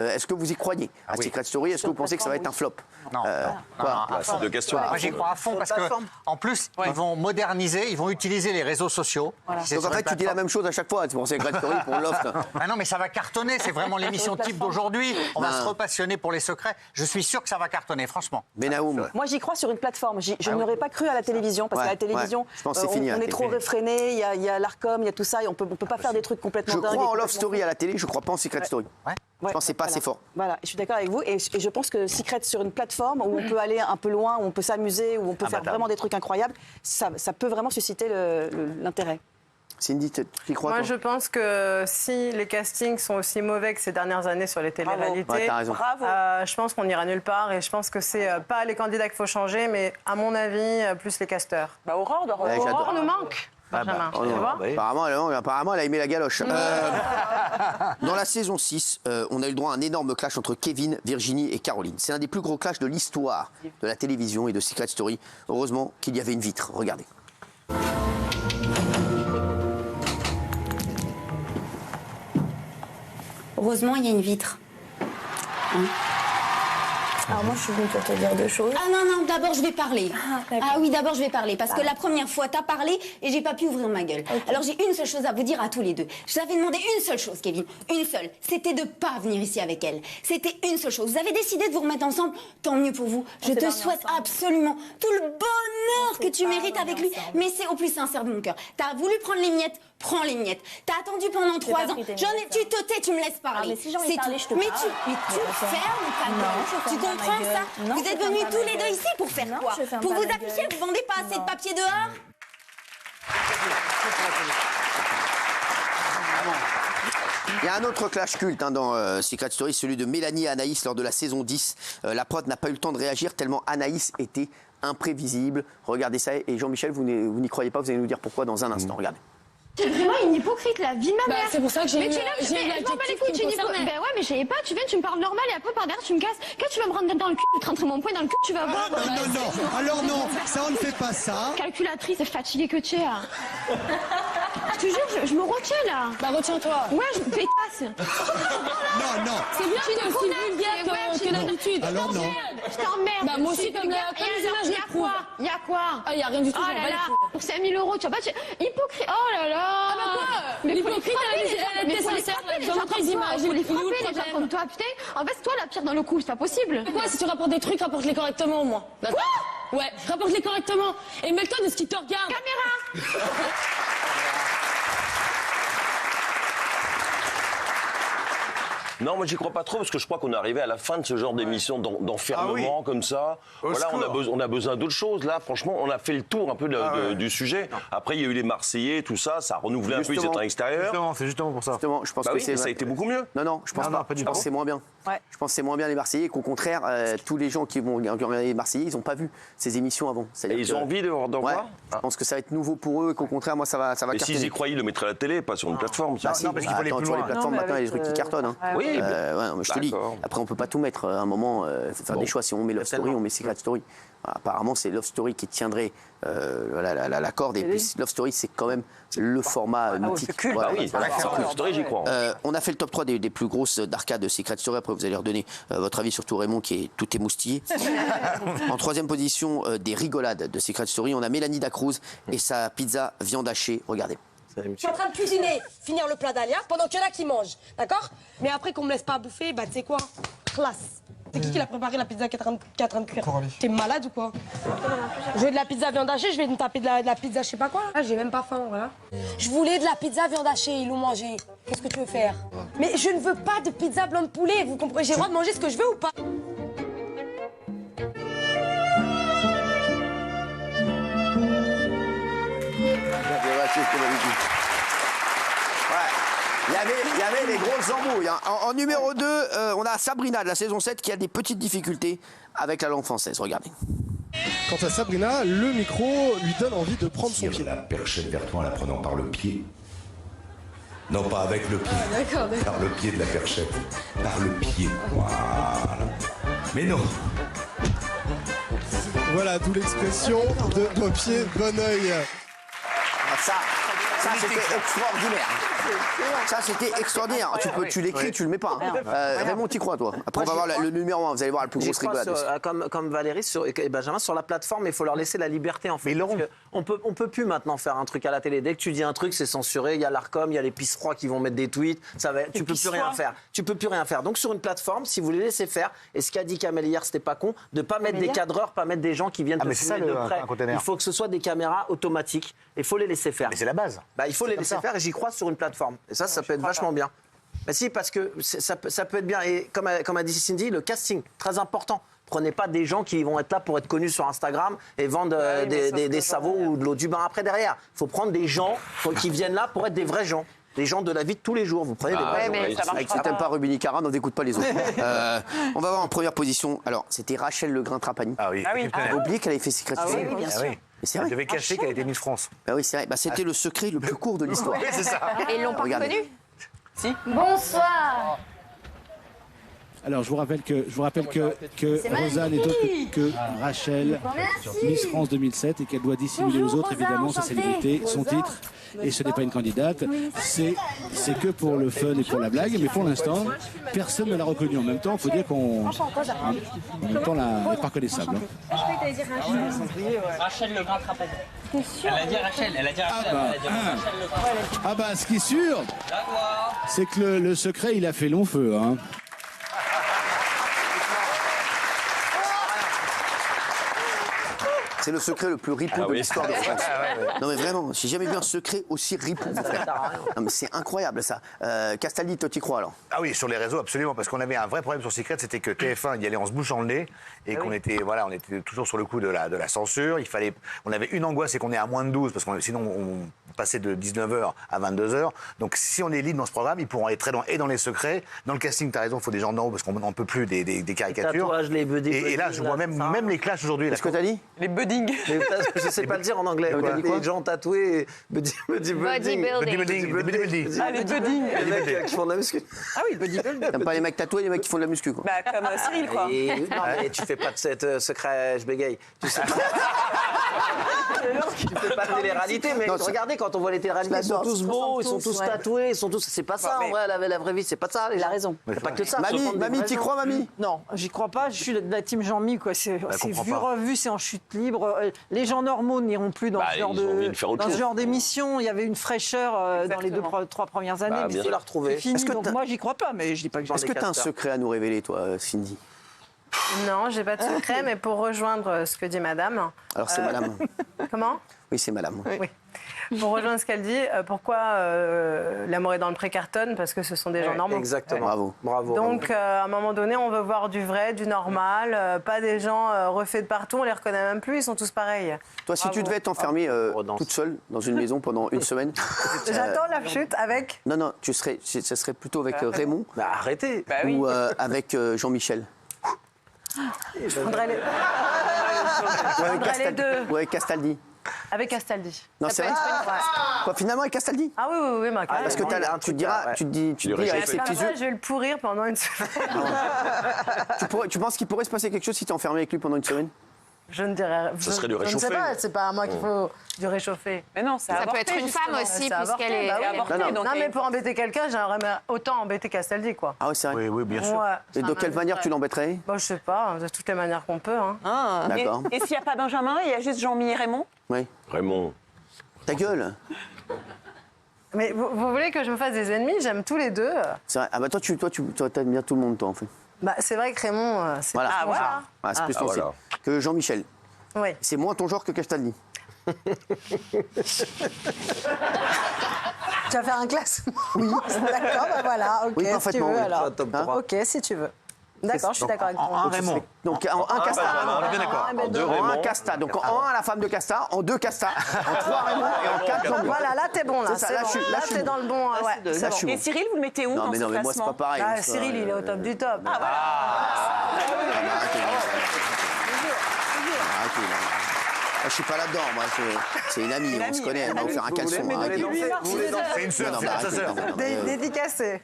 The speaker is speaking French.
Est-ce que vous y croyez à Secret Story? Est-ce que vous pensez que ça va être un flop? Non. C'est deux questions. Moi, j'y crois à fond parce que, en plus, ils vont moderniser, ils vont utiliser les réseaux sociaux. Voilà. Donc en fait, tu dis la même chose à chaque fois. C'est pour Secret Story, pour Loft. Ah non, mais ça va cartonner. C'est vraiment l'émission type d'aujourd'hui. On va se repassionner pour les secrets. Je suis sûr que ça va cartonner, franchement. Benaoum. Moi, j'y crois sur une plateforme. Je n'aurais pas cru à la télévision parce qu'à la télévision, je pense que c'est fini, on est trop réfréné. Il y a l'Arcom, il y a tout ça. Et on peut pas faire des trucs complètement dingues. Je crois en Love Story à la télé. Je crois pas en Secret Story. Je pense que c'est pas assez fort. Voilà, je suis d'accord avec vous. Et je pense que Secret sur une plateforme où on peut aller un peu loin, où on peut s'amuser, où on peut faire vraiment des trucs incroyables, ça peut vraiment susciter l'intérêt. Cindy, tu y crois? Moi, je pense que si les castings sont aussi mauvais que ces dernières années sur les téléréalités, je pense qu'on n'ira nulle part. Et je pense que c'est pas les candidats qu'il faut changer, mais à mon avis, plus les casteurs. Aurore nous manque. Benjamin, tu vois apparemment, elle a aimé la galoche. Dans la saison 6, on a eu le droit à un énorme clash entre Kevin, Virginie et Caroline. C'est un des plus gros clashs de l'histoire de la télévision et de Secret Story. Heureusement qu'il y avait une vitre. Regardez. Heureusement, il y a une vitre. Alors moi, je suis venue pour te dire deux choses. Ah non, d'abord je vais parler. Ah oui, d'abord je vais parler. Parce que la première fois, t'as parlé et j'ai pas pu ouvrir ma gueule. Okay. Alors j'ai une seule chose à vous dire à tous les deux. Je vous avais demandé une seule chose, Kevin. Une seule. C'était de pas venir ici avec elle. C'était une seule chose. Vous avez décidé de vous remettre ensemble. Tant mieux pour vous. Je te souhaite absolument tout le bonheur que tu mérites avec lui. Mais c'est au plus sincère de mon cœur. T'as voulu prendre les miettes. Prends les miettes. T'as attendu pendant 3 ans. Tu te tais, tu me laisses parler. Mais si j'en ai parlé, je te parle. Mais tu fermes ta gueule. Tu comprends ça? Vous êtes venus tous les deux ici pour faire quoi? Pour vous afficher? Vous vendez pas assez de papier dehors? Il y a un autre clash culte dans Secret Story, celui de Mélanie et Anaïs lors de la saison 10. La prod n'a pas eu le temps de réagir tellement Anaïs était imprévisible. Regardez ça et Jean-Michel, vous n'y croyez pas, vous allez nous dire pourquoi dans un instant. Regardez. C'est vraiment une hypocrite, la vie de ma mère. C'est pour ça que j'ai eu je m'en bats les couilles, tu es Ben ouais, mais je savais pas, tu viens, tu me parles normal et après par derrière tu me casses. Quand tu vas me rentrer dans le cul, je vais te rentrer mon poing dans le cul, tu vas voir. Non, alors non, ça on ne fait pas ça. Calculatrice, fatiguée que tu es. Je te jure, je me retiens là. Bah retiens-toi. Ouais, je me pétasse. Non. C'est bien, tu es aussi vulgaire que d'habitude. Alors non. Je t'emmerde. Bah moi aussi, comme il y a quoi? Il y a quoi? Ah, il y a rien du tout. Oh là là, pour 5 000 €, tu vas pas... Hypocrite. Oh là là. Ah bah quoi? Mais l'hypocrite, elle était sincère. Je montre les images. Faut les frapper, les gens comme toi, putain. En fait, c'est toi la pire dans le coup, c'est pas possible. Quoi? Si tu rapportes des trucs, rapporte-les correctement au moins. Quoi? Ouais, rapporte-les correctement. Et mets-toi de ce qui te regarde. Caméra. Non, moi j'y crois pas trop parce que je crois qu'on est arrivé à la fin de ce genre d'émission d'enfermement comme ça. Voilà, on a besoin d'autre chose. Là, franchement, on a fait le tour un peu du sujet. Après, il y a eu les Marseillais, tout ça, ça a renouvelé un peu, ils étaient à l'extérieur. Justement, c'est justement pour ça. Justement, je pense que ça a été beaucoup mieux. Non, je pense pas. Je pense que c'est moins bien. Je pense que c'est moins bien les Marseillais, qu'au contraire, tous les gens qui vont regarder les Marseillais, ils n'ont pas vu ces émissions avant. Et ils ont envie d'en voir. Je pense que ça va être nouveau pour eux, et qu'au contraire, moi, ça va cartonner. Et s'ils y croyaient, ils le mettraient à la télé, pas sur une plateforme. Non, parce qu'il faut aller plus sur les loin. plateformes, maintenant, il y a des trucs qui cartonnent. Oui, je te dis. Après, on peut pas tout mettre. À un moment, il faut faire des choix. Si on met Love Story, on met Secret Story. Apparemment, c'est Love Story qui tiendrait la corde. Et puis, Love Story, c'est quand même le format mythique. Love Story, j'y crois. On a fait le top 3 des plus grosses d'arcade de Secret Story. Après, vous allez redonner votre avis, surtout Raymond, qui est tout émoustillé. En 3e position, des rigolades de Secret Story, on a Mélanie Dacruz et sa pizza viande hachée. Regardez. Je suis en train de cuisiner, finir le plat d'Alia, pendant qu'il y en a qui mangent, d'accord? Mais après qu'on me laisse pas bouffer, bah tu sais quoi? Classe. C'est qui l'a préparé la pizza qui est en train de cuire? T'es malade ou quoi? Je veux de la pizza viande hachée, je vais me taper de la pizza je sais pas quoi. Ah, j'ai même pas faim, voilà. Je voulais de la pizza viande hachée, ils l'ont mangé. Qu'est-ce que tu veux faire? Mais je ne veux pas de pizza blanc de poulet, vous comprenez? J'ai le droit de manger ce que je veux ou pas? Il y avait les grosses embrouilles. En numéro 2, on a Sabrina de la saison 7 qui a des petites difficultés avec la langue française. Regardez. Quant à Sabrina, le micro lui donne envie de prendre son pied. La perchette vers toi en la prenant par le pied. Non, pas avec le pied. D'accord. Par le pied de la perchette. Par le pied. Voilà. Mais non. Voilà, d'où l'expression de bon pied, bon oeil. Ça c'était extraordinaire. Ça, c'était extraordinaire. Tu l'écris, tu le mets pas. Raymond, t'y crois, toi? Après, on va voir le numéro 1. Vous allez voir la plus grosse rigolade. Comme Valérie et Benjamin, sur la plateforme, il faut leur laisser la liberté, en fait. Mais on peut plus maintenant faire un truc à la télé. Dès que tu dis un truc, c'est censuré. Il y a l'Arcom, il y a les pisse-froids qui vont mettre des tweets. Tu peux plus rien faire. Tu peux plus rien faire. Donc, sur une plateforme, si vous les laissez faire, et ce qu'a dit Kamel hier, c'était pas con, de pas mettre des cadreurs, pas mettre des gens qui viennent te filmer de près. Il faut que ce soit des caméras automatiques. Il faut les laisser faire. Mais c'est la base. Il faut les laisser faire et j'y crois sur une plateforme. Et ça peut être vachement bien. Mais si, parce que ça peut être bien. Et comme a dit Cindy, le casting, très important. Prenez pas des gens qui vont être là pour être connus sur Instagram et vendre des savots ou de l'eau du bain après derrière. Il faut prendre des gens qui viennent là pour être des vrais gens. Des gens de la vie de tous les jours. Vous prenez des vrais gens. Si t'aimes pas Rubini Cara, n'en écoute pas les autres. On va voir en première position. Alors, c'était Rachel Legrain-Trapani. Ah oui. Vous oublié qu'elle avait fait Secret Story? Oui, bien sûr. C'est vrai. Elle devait cacher qu'elle était Miss France. Bah oui, c'est vrai. C'était le secret le plus court de l'histoire. Oui, c'est ça. Et ils l'ont pas Regardez. reconnu? Si. Bonsoir. Alors, je vous rappelle que Rosanne est autre que Rachel, Miss France 2007, et qu'elle doit dissimuler aux autres, évidemment, sa célébrité, son titre. Et ce n'est pas une candidate, c'est que pour le fun et pour la blague. Mais pour l'instant, personne ne l'a reconnue. En même temps, il faut dire qu'on n'est pas reconnaissable. Rachel Legrain-Trapani. Elle a dit Rachel, Ah bah, ce qui est sûr, c'est que le secret, il a fait long feu. Hein. C'est le secret le plus ripou de l'histoire de France. Non mais vraiment, j'ai jamais vu un secret aussi ripou. Non mais c'est incroyable ça. Castaldi, toi t'y crois alors? Ah oui, sur les réseaux absolument, parce qu'on avait un vrai problème sur Secret, c'était que TF1 y allait en se bouchant le nez et qu'on était on était toujours sur le coup de la censure. On avait une angoisse, c'est qu'on est à moins de 12 parce que sinon on passait de 19h à 22h. Donc si on est libre dans ce programme, ils pourront aller très loin et dans les secrets. Dans le casting, t'as raison, il faut des gens d'en haut parce qu'on n'en peut plus des caricatures. Les tatouages, les buddies, et là, je vois même les clashs aujourd'hui. Qu'est-ce que t'as dit? Les buddings. Je sais pas le dire en anglais. Les gens tatoués, bodybuilding. Ah, les buddings. Les mecs qui font de la muscu. Ah oui, bodybuilding. T'aimes pas les mecs tatoués, les mecs qui font de la muscu quoi? Bah comme Cyril quoi. Non mais tu fais pas de cette secret, je bégaye. Tu sais pas. Tu fais pas de télé-réalité, mais regardez quand on voit les télé-réalités, ils sont tous beaux, ils sont tous tatoués, ils sont tous. C'est pas ça en vrai, la vraie vie, c'est pas ça. Il a raison. C'est pas que ça. Mamie, t'y crois, mamie? Non, j'y crois pas. Je suis de la team Jean-Mi, quoi. C'est vu, revu, c'est en chute libre. Les gens normaux n'iront plus dans ce genre d'émission. Il y avait une fraîcheur dans les 2-3 premières années. Bien sûr, la retrouver. C'est fini, donc moi, j'y crois pas, mais je dis pas que j'en ai. Est-ce que t'as un secret à nous révéler, toi, Cindy? Non, j'ai pas de secret, mais pour rejoindre ce que dit madame... Alors c'est madame. Comment? Oui, c'est madame. Oui. Pour rejoindre ce qu'elle dit, pourquoi l'amour est dans le pré-cartonne? Parce que ce sont des gens normaux. Exactement. Bravo. Donc, à un moment donné, on veut voir du vrai, du normal, pas des gens refaits de partout, on les reconnaît même plus, ils sont tous pareils. Toi, si tu devais être enfermée toute seule dans une maison pendant une semaine... J'attends la chute avec... Non, ça serait plutôt avec Raymond. Arrêtez. Ou avec Jean-Michel. Je prendrais les... Ou avec Castaldi. Avec Castaldi. Non, c'est vrai. Quoi, finalement, avec Castaldi? Ah oui. Parce que tu te dis avec ses petits yeux... Je vais le pourrir pendant une semaine. Tu penses qu'il pourrait se passer quelque chose si tu es enfermé avec lui pendant une semaine? Je ne dirais... Ça serait du réchauffé. Je ne sais pas, c'est pas à moi qu'il faut du réchauffer. Mais non, ça peut être une femme aussi, puisqu'elle est avortée. Non, mais pour embêter quelqu'un, j'aimerais autant embêter Castaldi, quoi. Ah oui, c'est vrai. Oui, bien sûr. Ouais. Et de quelle manière tu l'embêterais? Je sais pas, de toutes les manières qu'on peut. D'accord. Et s'il n'y a pas Benjamin, il y a juste Jean-Mi et Raymond? Oui. Raymond. Ta gueule. Mais vous voulez que je me fasse des ennemis? J'aime tous les deux. C'est vrai. Ah bah toi t'aimes bien tout le monde, toi, en fait. Bah, c'est vrai que Raymond, c'est voilà. plus ton genre. C'est plus ton style. Que Jean-Michel. Oui. C'est moins ton genre que Castaldi. Tu vas faire un classement? Oui. D'accord, bah voilà, ok. Oui, parfaitement. Si tu veux, alors. Ok, si tu veux. D'accord, je suis d'accord avec toi. En un Raymond. Donc en un Casta. On est bien d'accord. En deux Raymond. En un Casta. Donc en un la femme de Casta, en deux Casta, en trois Raymond et en quatre Jean-Mi. Voilà, là t'es bon là. C'est ça, là t'es dans le bon. Et Cyril, vous le mettez où dans ce classement? Non mais moi c'est pas pareil. Cyril, il est au top du top. Ah voilà. Je suis pas là-dedans, moi. C'est une amie, on se connaît. On va vous faire un caleçon. C'est une sœur, c'est sa sœur. Dédicacé.